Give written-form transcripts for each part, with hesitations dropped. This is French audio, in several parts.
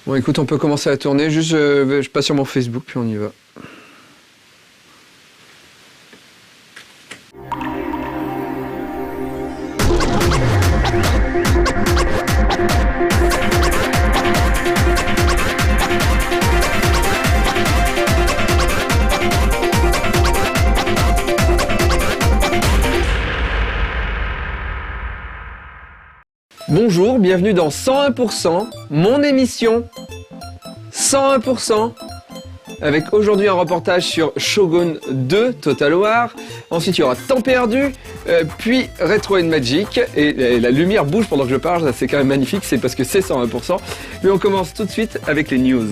Bon, écoute, on peut commencer à tourner. Juste, je passe sur mon Facebook, puis on y va. Bonjour, bienvenue dans 101%, mon émission 101%, avec aujourd'hui un reportage sur Shogun 2 Total War. Ensuite il y aura Temps perdu, puis Retro and Magic, et la lumière bouge pendant que je parle, c'est quand même magnifique, c'est parce que c'est 101%. Mais on commence tout de suite avec les news.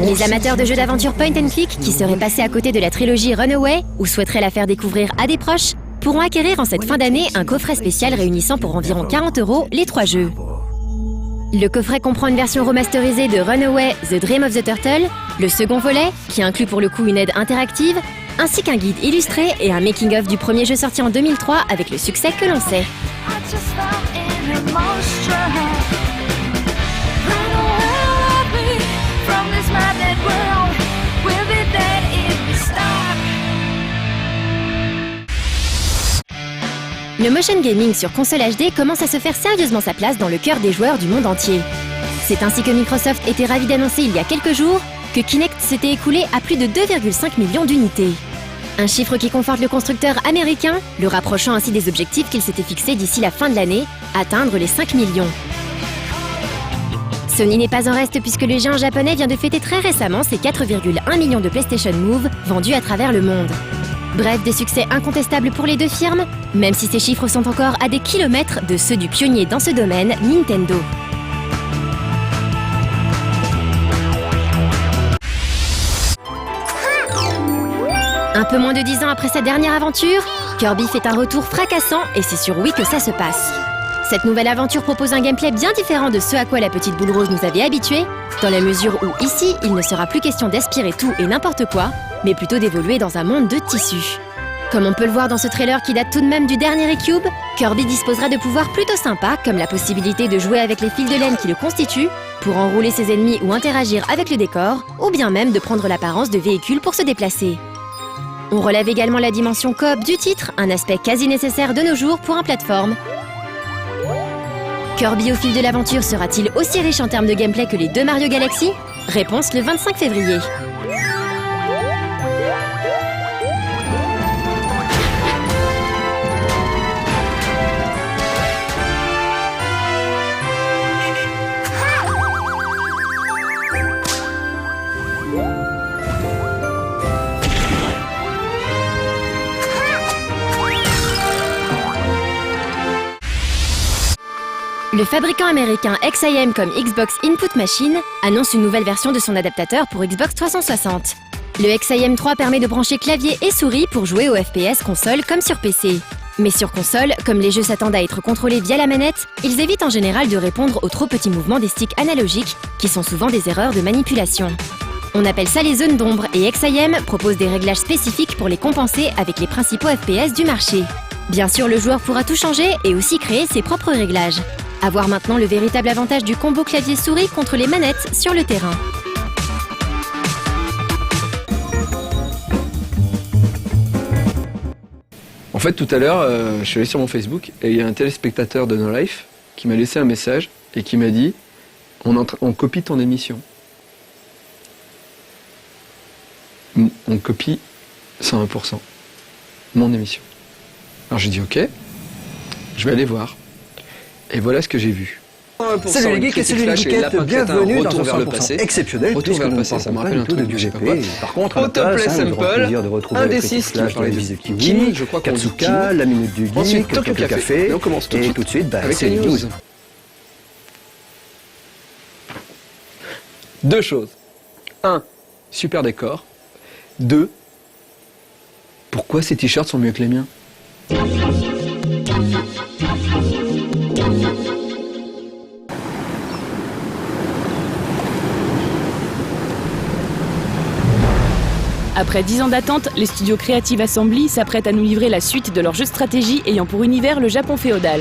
Les amateurs de jeux d'aventure point and click qui seraient passés à côté de la trilogie Runaway ou souhaiteraient la faire découvrir à des proches pourront acquérir en cette fin d'année un coffret spécial réunissant pour environ 40 € les 3 jeux. Le coffret comprend une version remasterisée de Runaway The Dream of the Turtle, le second volet, qui inclut pour le coup une aide interactive, ainsi qu'un guide illustré et un making-of du premier jeu sorti en 2003 avec le succès que l'on sait. Le motion gaming sur console HD commence à se faire sérieusement sa place dans le cœur des joueurs du monde entier. C'est ainsi que Microsoft était ravi d'annoncer il y a quelques jours que Kinect s'était écoulé à plus de 2,5 millions d'unités. Un chiffre qui conforte le constructeur américain, le rapprochant ainsi des objectifs qu'il s'était fixés d'ici la fin de l'année, atteindre les 5 millions. Sony n'est pas en reste puisque le géant japonais vient de fêter très récemment ses 4,1 millions de PlayStation Move vendus à travers le monde. Bref, des succès incontestables pour les deux firmes, même si ces chiffres sont encore à des kilomètres de ceux du pionnier dans ce domaine, Nintendo. Un peu moins de 10 ans après sa dernière aventure, Kirby fait un retour fracassant et c'est sur Wii que ça se passe. Cette nouvelle aventure propose un gameplay bien différent de ce à quoi la petite boule rose nous avait habitués, dans la mesure où ici, il ne sera plus question d'aspirer tout et n'importe quoi, mais plutôt d'évoluer dans un monde de tissus. Comme on peut le voir dans ce trailer qui date tout de même du dernier eCube, Kirby disposera de pouvoirs plutôt sympas, comme la possibilité de jouer avec les fils de laine qui le constituent, pour enrouler ses ennemis ou interagir avec le décor, ou bien même de prendre l'apparence de véhicules pour se déplacer. On relève également la dimension coop du titre, un aspect quasi nécessaire de nos jours pour un plateforme. Kirby au fil de l'aventure sera-t-il aussi riche en termes de gameplay que les deux Mario Galaxy? Réponse le 25 février. Le fabricant américain XIM comme Xbox Input Machine annonce une nouvelle version de son adaptateur pour Xbox 360. Le XIM 3 permet de brancher clavier et souris pour jouer au FPS console comme sur PC. Mais sur console, comme les jeux s'attendent à être contrôlés via la manette, ils évitent en général de répondre aux trop petits mouvements des sticks analogiques, qui sont souvent des erreurs de manipulation. On appelle ça les zones d'ombre et XIM propose des réglages spécifiques pour les compenser avec les principaux FPS du marché. Bien sûr, le joueur pourra tout changer et aussi créer ses propres réglages. À voir maintenant le véritable avantage du combo clavier-souris contre les manettes sur le terrain. En fait, tout à l'heure, je suis allé sur mon Facebook et il y a un téléspectateur de No Life qui m'a laissé un message et qui m'a dit « On copie ton émission. On copie 101%. Mon émission. » Alors j'ai dit « Ok, je vais aller voir. » Et voilà ce que j'ai vu. Salut les geeks et salut les geekettes, bienvenue dans un 100% exceptionnel puisque nous ça me parlons rappelle un pas du tout truc, de je sais pas VGP. quoi. Par contre, à la Autoplay place, nous aurons le Sample, plaisir de retrouver un les des critiques 6 qui flash parlait de de Vise Kimi, Kiwi, je crois qu'on dit Katsuka, Kimi. la minute du Ensuite, geek, Tokyo Tokyo Café. Et Café, on commence tout de et suite tout de suite, avec c'est les les news. news. Deux choses. 1. Super décor. 2. Pourquoi ces t-shirts sont mieux que les miens? Après 10 ans d'attente, les studios Creative Assembly s'apprêtent à nous livrer la suite de leur jeu de stratégie ayant pour univers le Japon féodal.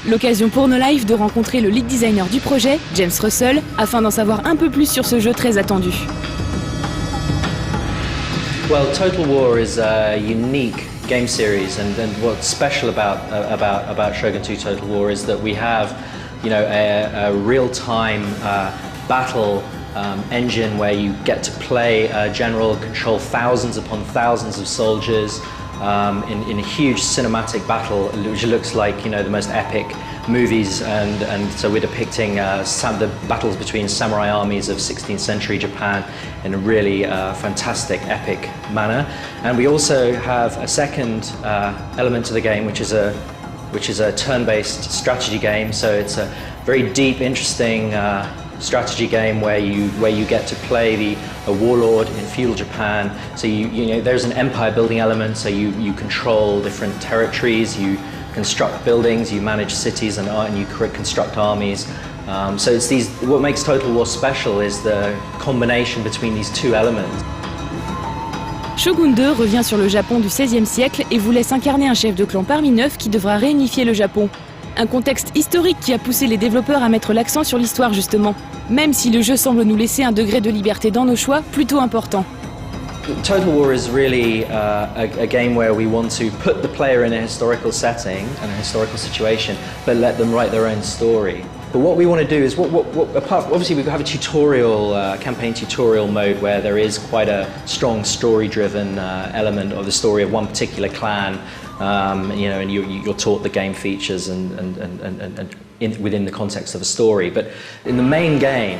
L'occasion pour No Life de rencontrer le lead designer du projet, James Russell, afin d'en savoir un peu plus sur ce jeu très attendu. Well, Total War is a unique game series, and what's special about Shogun 2 Total War is that we have, a real-time battle engine where you get to play a general, control thousands upon thousands of soldiers in a huge cinematic battle, which looks like the most epic movies, and so we're depicting the battles between samurai armies of 16th century Japan in a really fantastic, epic manner. And we also have a second element to the game, which is a turn-based strategy game. So it's a very deep, interesting strategy game where you get to play a warlord in feudal Japan. So there's an empire building element. So you control different territories, you construct buildings, you manage cities, and you construct armies. So it's what makes Total War special is the combination between these two elements. Shogun 2 revient sur le Japon du XVIe siècle et vous laisse incarner un chef de clan parmi 9 qui devra réunifier le Japon. Un contexte historique qui a poussé les développeurs à mettre l'accent sur l'histoire justement, même si le jeu semble nous laisser un degré de liberté dans nos choix plutôt important. Total War is really a game where we want to put the player in a historical setting and a historical situation, but let them write their own story. But what we want to do is, obviously we have a tutorial, campaign tutorial mode where there is quite a strong story-driven element of the story of one particular clan, and you're taught the game features and within the context of a story. But in the main game,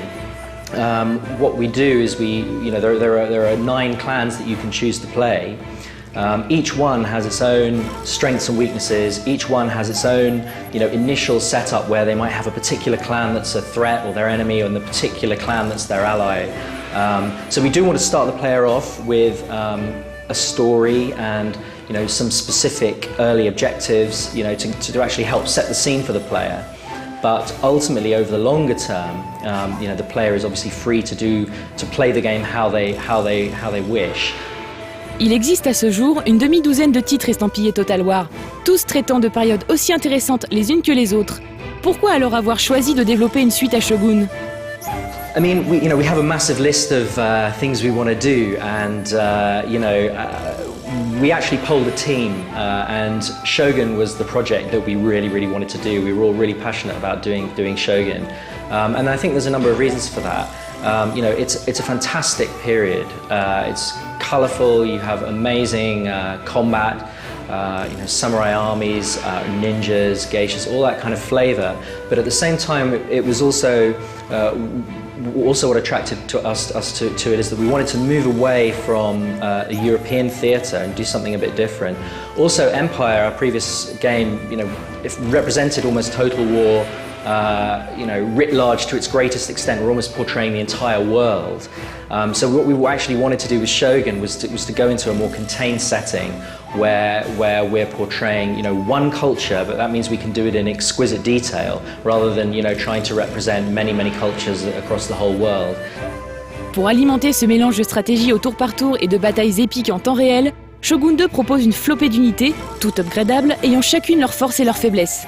what we do is there are 9 clans that you can choose to play. Each one has its own strengths and weaknesses. Each one has its own, initial setup where they might have a particular clan that's a threat or their enemy, and the particular clan that's their ally. So we do want to start the player off with a story and some specific early objectives, to actually help set the scene for the player. But ultimately, over the longer term, the player is obviously free to play the game how they wish. Il existe à ce jour une demi-douzaine de titres estampillés Total War, tous traitant de périodes aussi intéressantes les unes que les autres. Pourquoi alors avoir choisi de développer une suite à Shogun? I mean, we have a massive list of things we want to do, and we actually polled a team, and Shogun was the project that we really, really wanted to do. We were all really passionate about doing Shogun, and I think there's a number of reasons for that. It's a fantastic period. It's colourful. You have amazing combat. Samurai armies, ninjas, geishas, all that kind of flavour. But at the same time, it was also what attracted us to it is that we wanted to move away from a European theatre and do something a bit different. Also, Empire, our previous game, it represented almost Total War. Writ large to its greatest extent. We're almost portraying the entire world. So what we actually wanted to do with Shogun was to go into a more contained setting where we're portraying one culture, but that means we can do it in exquisite detail rather than trying to represent many cultures across the whole world. Pour alimenter ce mélange de stratégie au tour par tour et de batailles épiques en temps réel, Shogun 2 propose une flopée d'unités, toutes upgradables, ayant chacune leurs forces et leurs faiblesses.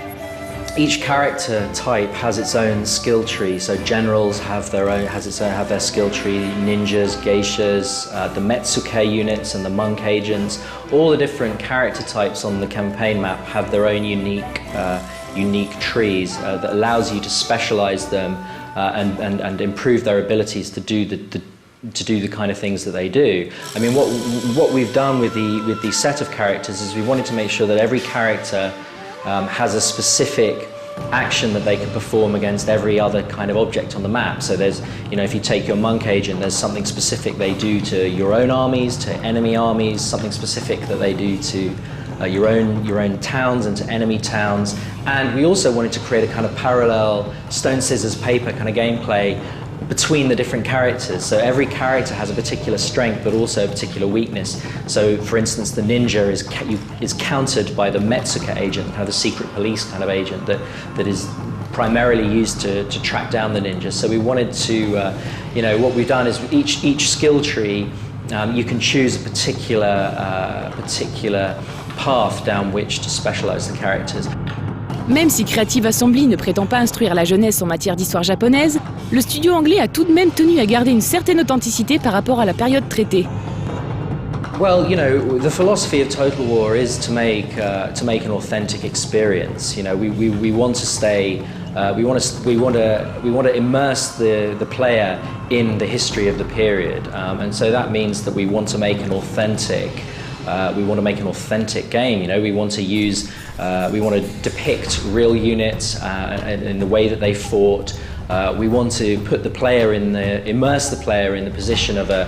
Each character type has its own skill tree. So generals have their skill tree. Ninjas, geishas, the Metsuke units, and the monk agents. All the different character types on the campaign map have their own unique trees that allows you to specialize them and improve their abilities to do the kind of things that they do. I mean, what we've done with the set of characters is we wanted to make sure that every character has a specific action that they can perform against every other kind of object on the map. So there's, if you take your monk agent, there's something specific they do to your own armies, to enemy armies, something specific that they do to your own towns and to enemy towns. And we also wanted to create a kind of parallel stone, scissors, paper kind of gameplay between the different characters. So every character has a particular strength but also a particular weakness. So for instance, the ninja is countered by the Metsuke agent, kind of the secret police kind of agent that is primarily used to track down the ninjas. So we wanted to, what we've done is each skill tree You can choose a particular path down which to specialize the characters. Même si Creative Assembly ne prétend pas instruire la jeunesse en matière d'histoire japonaise, le studio anglais a tout de même tenu à garder une certaine authenticité par rapport à la période traitée. Well, you know, the philosophy of Total War is to make an authentic experience. You know, we want to stay, we want to immerse the player in the history of the period, and so that means that we want to make an authentic. We want to make an authentic game. You know, we want to use, we want to depict real units in the way that they fought. We want to put the player immerse the player in the position of a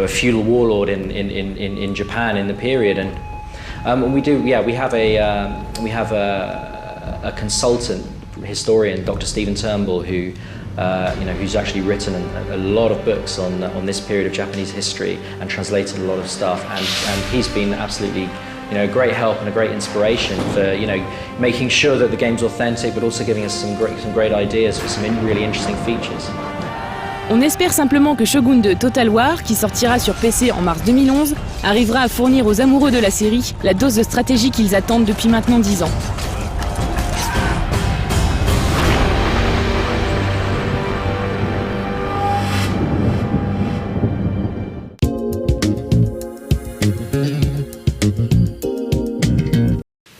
feudal warlord in Japan in the period, and we do. Yeah, we have a consultant historian, Dr. Stephen Turnbull, who who's actually written a lot of books on this period of Japanese history and translated a lot of stuff, and he's been absolutely a great help and a great inspiration for making sure that the game's authentic, but also giving us some great ideas for some really interesting features. On espère simplement que Shogun 2 Total War, qui sortira sur PC en mars 2011, arrivera à fournir aux amoureux de la série la dose de stratégie qu'ils attendent depuis maintenant 10 ans.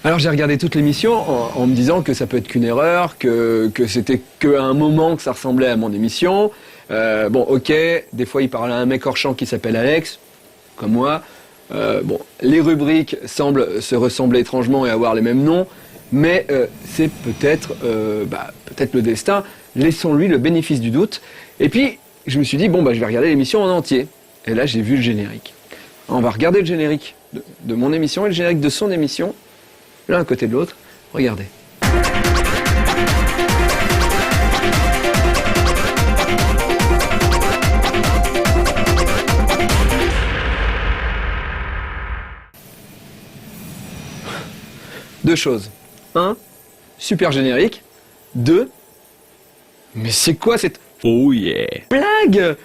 Alors j'ai regardé toute l'émission en me disant que ça peut être qu'une erreur, que c'était qu'à un moment que ça ressemblait à mon émission. Bon, ok, des fois il parle à un mec hors champ qui s'appelle Alex, comme moi. Bon, les rubriques semblent se ressembler étrangement et avoir les mêmes noms, mais c'est peut-être le destin. Laissons-lui le bénéfice du doute. Et puis je me suis dit, bon, je vais regarder l'émission en entier. Et là j'ai vu le générique. On va regarder le générique de mon émission et le générique de son émission. L'un à côté de l'autre, regardez. Deux choses. 1, super générique. 2, mais c'est quoi cette... Oh yeah, blague?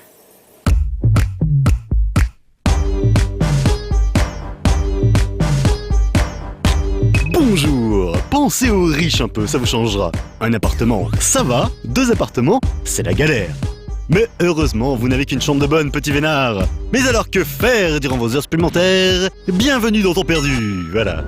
Bonjour, pensez aux riches un peu, ça vous changera. Un appartement, ça va. 2 appartements, c'est la galère. Mais heureusement, vous n'avez qu'une chambre de bonne, petit vénard. Mais alors que faire durant vos heures supplémentaires? Bienvenue dans ton perdu, voilà.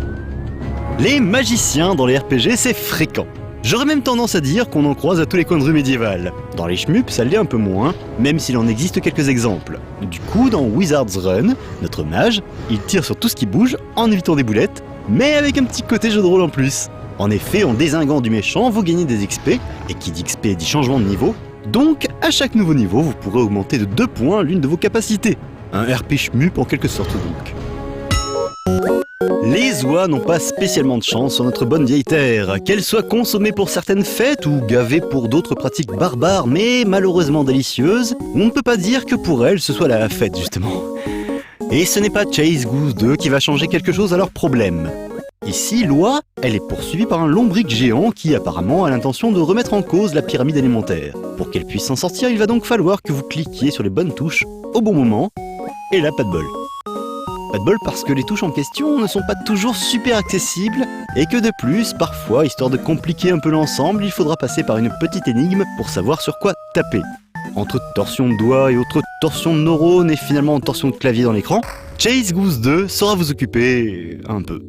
Les magiciens dans les RPG, c'est fréquent. J'aurais même tendance à dire qu'on en croise à tous les coins de rue médiévales. Dans les shmups, ça l'est un peu moins, même s'il en existe quelques exemples. Du coup, dans Wizard's Run, notre mage, il tire sur tout ce qui bouge en évitant des boulettes, mais avec un petit côté jeu de rôle en plus. En effet, en dézinguant du méchant, vous gagnez des XP, et qui dit XP dit changement de niveau, donc à chaque nouveau niveau, vous pourrez augmenter de 2 points l'une de vos capacités. Un RP shmup en quelque sorte donc. Les oies n'ont pas spécialement de chance sur notre bonne vieille terre, qu'elles soient consommées pour certaines fêtes ou gavées pour d'autres pratiques barbares mais malheureusement délicieuses, on ne peut pas dire que pour elles ce soit la fête justement. Et ce n'est pas Chase Goose 2 qui va changer quelque chose à leur problème. Ici, l'oie, elle est poursuivie par un lombric géant qui apparemment a l'intention de remettre en cause la pyramide alimentaire. Pour qu'elle puisse s'en sortir, il va donc falloir que vous cliquiez sur les bonnes touches au bon moment, et là pas de bol. Pas de bol parce que les touches en question ne sont pas toujours super accessibles et que de plus, parfois, histoire de compliquer un peu l'ensemble, il faudra passer par une petite énigme pour savoir sur quoi taper. Entre torsion de doigts et autres torsion de neurones et finalement torsion de clavier dans l'écran, Chase Goose 2 saura vous occuper un peu.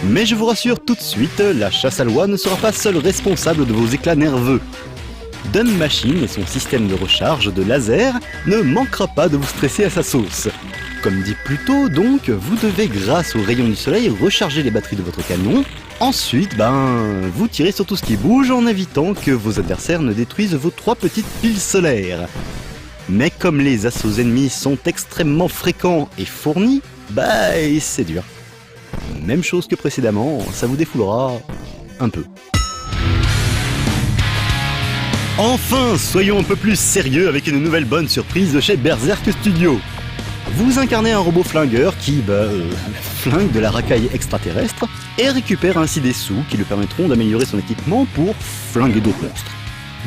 Mais je vous rassure tout de suite, la chasse à l'oie ne sera pas seule responsable de vos éclats nerveux. Dun Machine et son système de recharge de laser ne manquera pas de vous stresser à sa sauce. Comme dit plus tôt, donc, vous devez grâce aux rayons du soleil recharger les batteries de votre canon. Ensuite, vous tirez sur tout ce qui bouge en évitant que vos adversaires ne détruisent vos 3 petites piles solaires. Mais comme les assauts ennemis sont extrêmement fréquents et fournis, c'est dur. Même chose que précédemment, ça vous défoulera un peu. Enfin, soyons un peu plus sérieux avec une nouvelle bonne surprise de chez Berserk Studio. Vous incarnez un robot flingueur qui, flingue de la racaille extraterrestre et récupère ainsi des sous qui lui permettront d'améliorer son équipement pour flinguer d'autres monstres.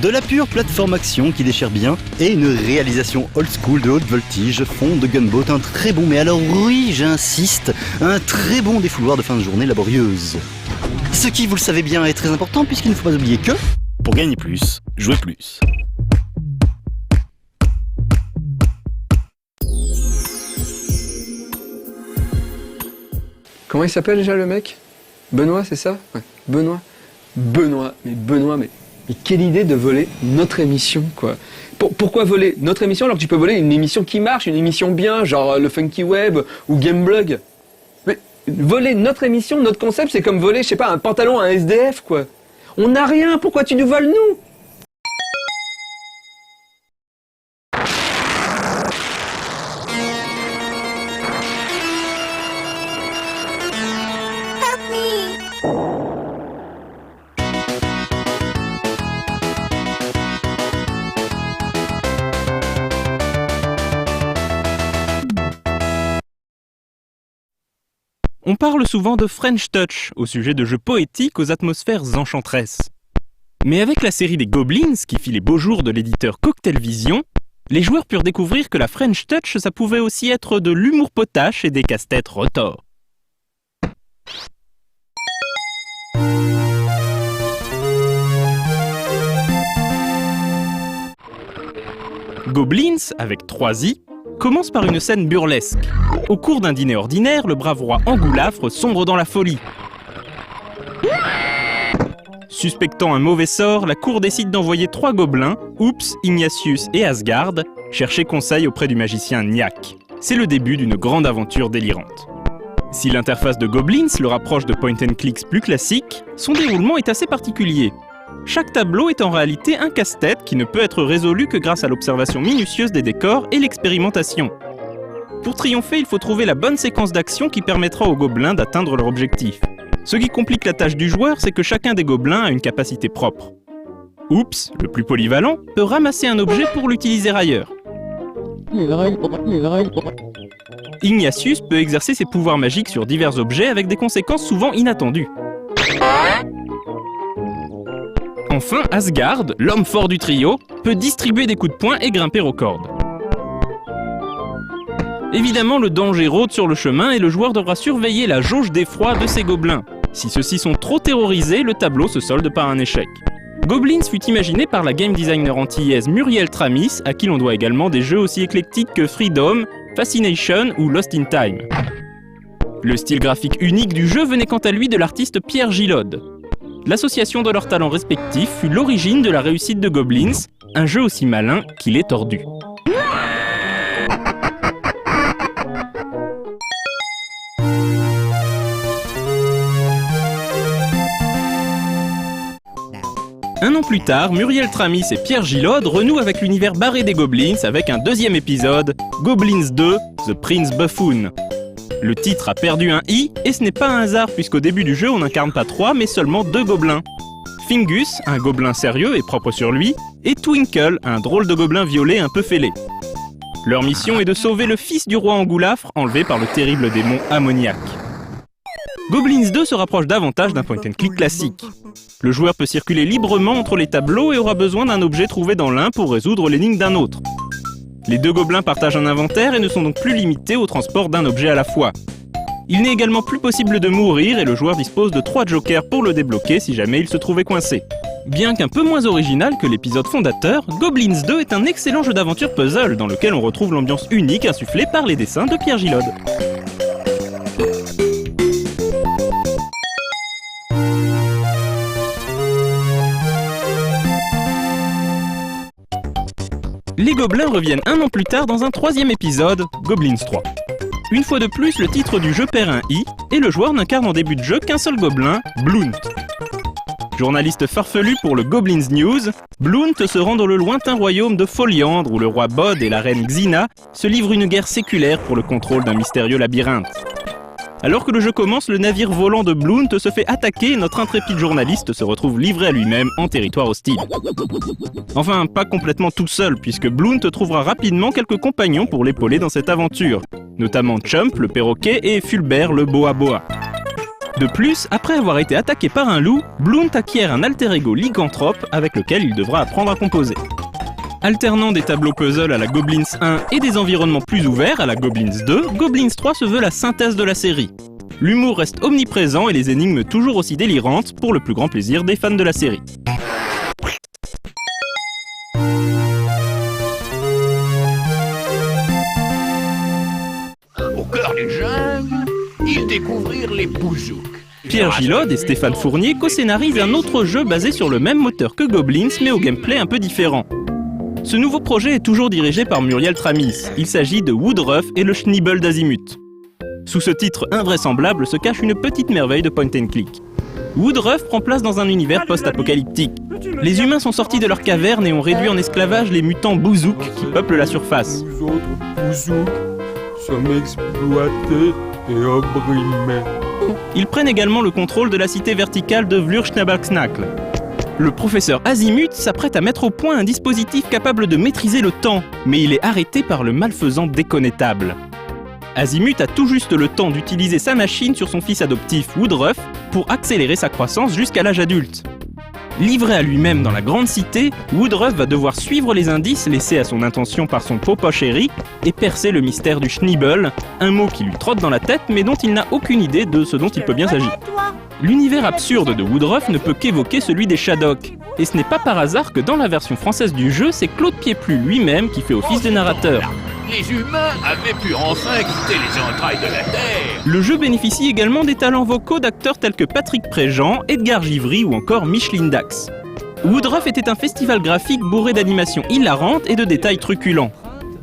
De la pure plateforme action qui déchire bien et une réalisation old school de haute voltige fond de Gunboat, un très bon, mais alors oui, j'insiste, un très bon défouloir de fin de journée laborieuse. Ce qui, vous le savez bien, est très important puisqu'il ne faut pas oublier que, pour gagner plus, jouez plus. Comment il s'appelle déjà le mec? Benoît, c'est ça? Ouais, Benoît, mais quelle idée de voler notre émission, quoi. Pourquoi voler notre émission alors que tu peux voler une émission qui marche, une émission bien, genre le Funky Web ou Gameblog? Mais voler notre émission, notre concept, c'est comme voler, je sais pas, un pantalon à un SDF, quoi. On n'a rien, pourquoi tu nous voles, nous? On parle souvent de French Touch au sujet de jeux poétiques aux atmosphères enchanteresses. Mais avec la série des Goblins, qui fit les beaux jours de l'éditeur Cocktail Vision, les joueurs purent découvrir que la French Touch, ça pouvait aussi être de l'humour potache et des casse-têtes retors. Goblins, avec 3 i, commence par une scène burlesque. Au cours d'un dîner ordinaire, le brave roi Angoulafre sombre dans la folie. Suspectant un mauvais sort, la cour décide d'envoyer 3 gobelins, Oops, Ignatius et Asgard, chercher conseil auprès du magicien Niak. C'est le début d'une grande aventure délirante. Si l'interface de Goblins le rapproche de point and clicks plus classiques, son déroulement est assez particulier. Chaque tableau est en réalité un casse-tête qui ne peut être résolu que grâce à l'observation minutieuse des décors et l'expérimentation. Pour triompher, il faut trouver la bonne séquence d'action qui permettra aux gobelins d'atteindre leur objectif. Ce qui complique la tâche du joueur, c'est que chacun des gobelins a une capacité propre. Oops, le plus polyvalent, peut ramasser un objet pour l'utiliser ailleurs. Ignatius peut exercer ses pouvoirs magiques sur divers objets avec des conséquences souvent inattendues. Enfin, Asgard, l'homme fort du trio, peut distribuer des coups de poing et grimper aux cordes. Évidemment, le danger rôde sur le chemin et le joueur devra surveiller la jauge d'effroi de ses gobelins. Si ceux-ci sont trop terrorisés, le tableau se solde par un échec. Goblins fut imaginé par la game designer antillaise Muriel Tramis, à qui l'on doit également des jeux aussi éclectiques que Freedom, Fascination ou Lost in Time. Le style graphique unique du jeu venait quant à lui de l'artiste Pierre Gillode. L'association de leurs talents respectifs fut l'origine de la réussite de Goblins, un jeu aussi malin qu'il est tordu. Un an plus tard, Muriel Tramis et Pierre Gillode renouent avec l'univers barré des Goblins avec un deuxième épisode, Goblins 2, The Prince Buffoon. Le titre a perdu un i, et ce n'est pas un hasard puisqu'au début du jeu on n'incarne pas 3 mais seulement 2 gobelins. Fingus, un gobelin sérieux et propre sur lui, et Twinkle, un drôle de gobelin violet un peu fêlé. Leur mission est de sauver le fils du roi Angoulafre, enlevé par le terrible démon Ammoniaque. Goblins 2 se rapproche davantage d'un point and click classique. Le joueur peut circuler librement entre les tableaux et aura besoin d'un objet trouvé dans l'un pour résoudre l'énigme d'un autre. Les 2 gobelins partagent un inventaire et ne sont donc plus limités au transport d'un objet à la fois. Il n'est également plus possible de mourir et le joueur dispose de 3 jokers pour le débloquer si jamais il se trouvait coincé. Bien qu'un peu moins original que l'épisode fondateur, Goblins 2 est un excellent jeu d'aventure puzzle dans lequel on retrouve l'ambiance unique insufflée par les dessins de Pierre Gillode. Les gobelins reviennent un an plus tard dans un 3e épisode, Goblins 3. Une fois de plus, le titre du jeu perd un i, et le joueur n'incarne en début de jeu qu'un seul gobelin, Blount. Journaliste farfelu pour le Goblins News, Blount se rend dans le lointain royaume de Foliandre où le roi Bod et la reine Xina se livrent une guerre séculaire pour le contrôle d'un mystérieux labyrinthe. Alors que le jeu commence, le navire volant de Blount se fait attaquer et notre intrépide journaliste se retrouve livré à lui-même en territoire hostile. Enfin, pas complètement tout seul, puisque Blount trouvera rapidement quelques compagnons pour l'épauler dans cette aventure, notamment Chump, le perroquet, et Fulbert, le boa-boa. De plus, après avoir été attaqué par un loup, Blount acquiert un alter ego lycanthrope avec lequel il devra apprendre à composer. Alternant des tableaux puzzle à la Goblins 1 et des environnements plus ouverts à la Goblins 2, Goblins 3 se veut la synthèse de la série. L'humour reste omniprésent et les énigmes toujours aussi délirantes pour le plus grand plaisir des fans de la série. Au cœur d'une jungle, ils découvrirent les bouzouks. Pierre Gilod et Stéphane Fournier co-scénarisent un autre jeu basé sur le même moteur que Goblins mais au gameplay un peu différent. Ce nouveau projet est toujours dirigé par Muriel Tramis. Il s'agit de Woodruff et le Schnibble d'Azimut. Sous ce titre invraisemblable se cache une petite merveille de point and click. Woodruff prend place dans un univers post-apocalyptique. Les humains sont sortis de leur caverne et ont réduit en esclavage les mutants bouzouks qui peuplent la surface. Nous autres bouzouks sommes exploités et opprimés. Ils prennent également le contrôle de la cité verticale de Vlur-Schnabalksnakl. Le professeur Azimut s'apprête à mettre au point un dispositif capable de maîtriser le temps, mais il est arrêté par le malfaisant déconnétable. Azimut a tout juste le temps d'utiliser sa machine sur son fils adoptif Woodruff pour accélérer sa croissance jusqu'à l'âge adulte. Livré à lui-même dans la grande cité, Woodruff va devoir suivre les indices laissés à son intention par son popo chéri et percer le mystère du Schnibble, un mot qui lui trotte dans la tête mais dont il n'a aucune idée de ce dont il peut bien s'agir. L'univers absurde de Woodruff ne peut qu'évoquer celui des Shadok, et ce n'est pas par hasard que dans la version française du jeu, c'est Claude Pieplu lui-même qui fait office de narrateur. Les humains avaient pu enfin quitter les entrailles de la Terre. Le jeu bénéficie également des talents vocaux d'acteurs tels que Patrick Préjean, Edgar Givry ou encore Micheline Dax. Woodruff était un festival graphique bourré d'animations hilarantes et de détails truculents.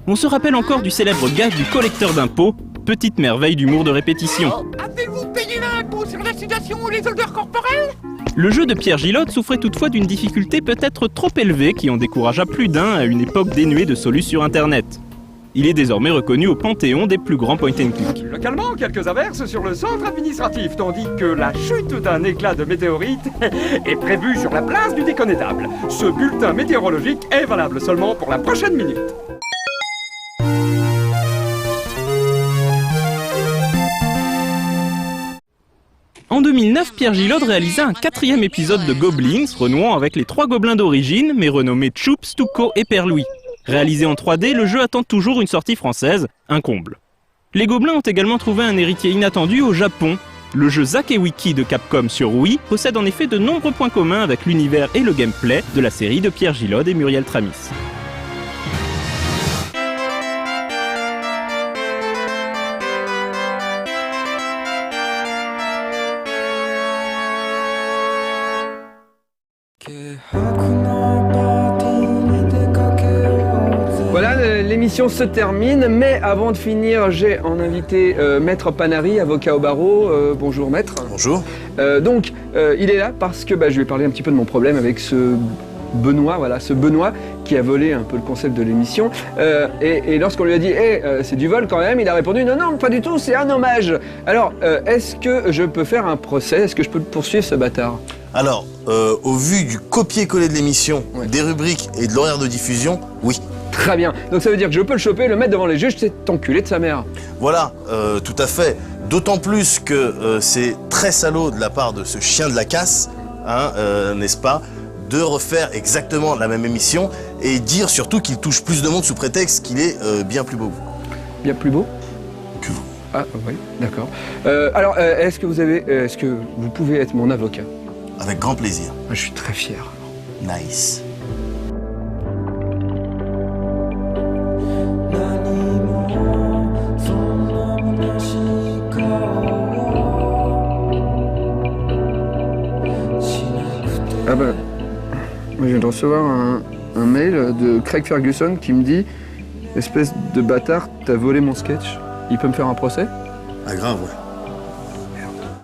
On se rappelle encore du célèbre gag du collecteur d'impôts, petite merveille d'humour de répétition. Avez-vous payé l'impôt sur la sédation ou les odeurs corporelles? Le jeu de Pierre Gilod souffrait toutefois d'une difficulté peut-être trop élevée qui en découragea plus d'un à une époque dénuée de solus sur internet. Il est désormais reconnu au panthéon des plus grands point and click. Localement, quelques averses sur le centre administratif, tandis que la chute d'un éclat de météorite est prévue sur la place du déconnétable. Ce bulletin météorologique est valable seulement pour la prochaine minute. En 2009, Pierre Gilod réalisa un 4e épisode de Goblins, renouant avec les 3 gobelins d'origine, mais renommés Choups, Tuco et Père Louis. Réalisé en 3D, le jeu attend toujours une sortie française, un comble. Les Gobelins ont également trouvé un héritier inattendu au Japon. Le jeu Zack et Wiki de Capcom sur Wii possède en effet de nombreux points communs avec l'univers et le gameplay de la série de Pierre Gilod et Muriel Tramis. Voilà, l'émission se termine, mais avant de finir, j'ai en invité Maître Panary, avocat au barreau. Bonjour Maître. Bonjour. Donc, il est là parce que je vais parler un petit peu de mon problème avec ce Benoît, ce Benoît qui a volé un peu le concept de l'émission. Et lorsqu'on lui a dit c'est du vol quand même, il a répondu non, pas du tout, c'est un hommage. Alors, est-ce que je peux faire un procès? Est-ce que je peux poursuivre ce bâtard? Alors, au vu du copier-coller de l'émission, des rubriques et de l'horaire de diffusion, oui. Très bien. Donc ça veut dire que je peux le choper, le mettre devant les juges, c'est enculé de sa mère. Voilà, tout à fait. D'autant plus que c'est très salaud de la part de ce chien de la casse, n'est-ce pas, de refaire exactement la même émission et dire surtout qu'il touche plus de monde sous prétexte qu'il est bien plus beau que vous. Bien plus beau que vous. Ah oui, d'accord. Alors, est-ce que vous pouvez être mon avocat? Avec grand plaisir. Je suis très fier. Nice. Ah bah, moi je viens de recevoir un mail de Craig Ferguson qui me dit « Espèce de bâtard, t'as volé mon sketch, il peut me faire un procès ?» Ah grave, ouais.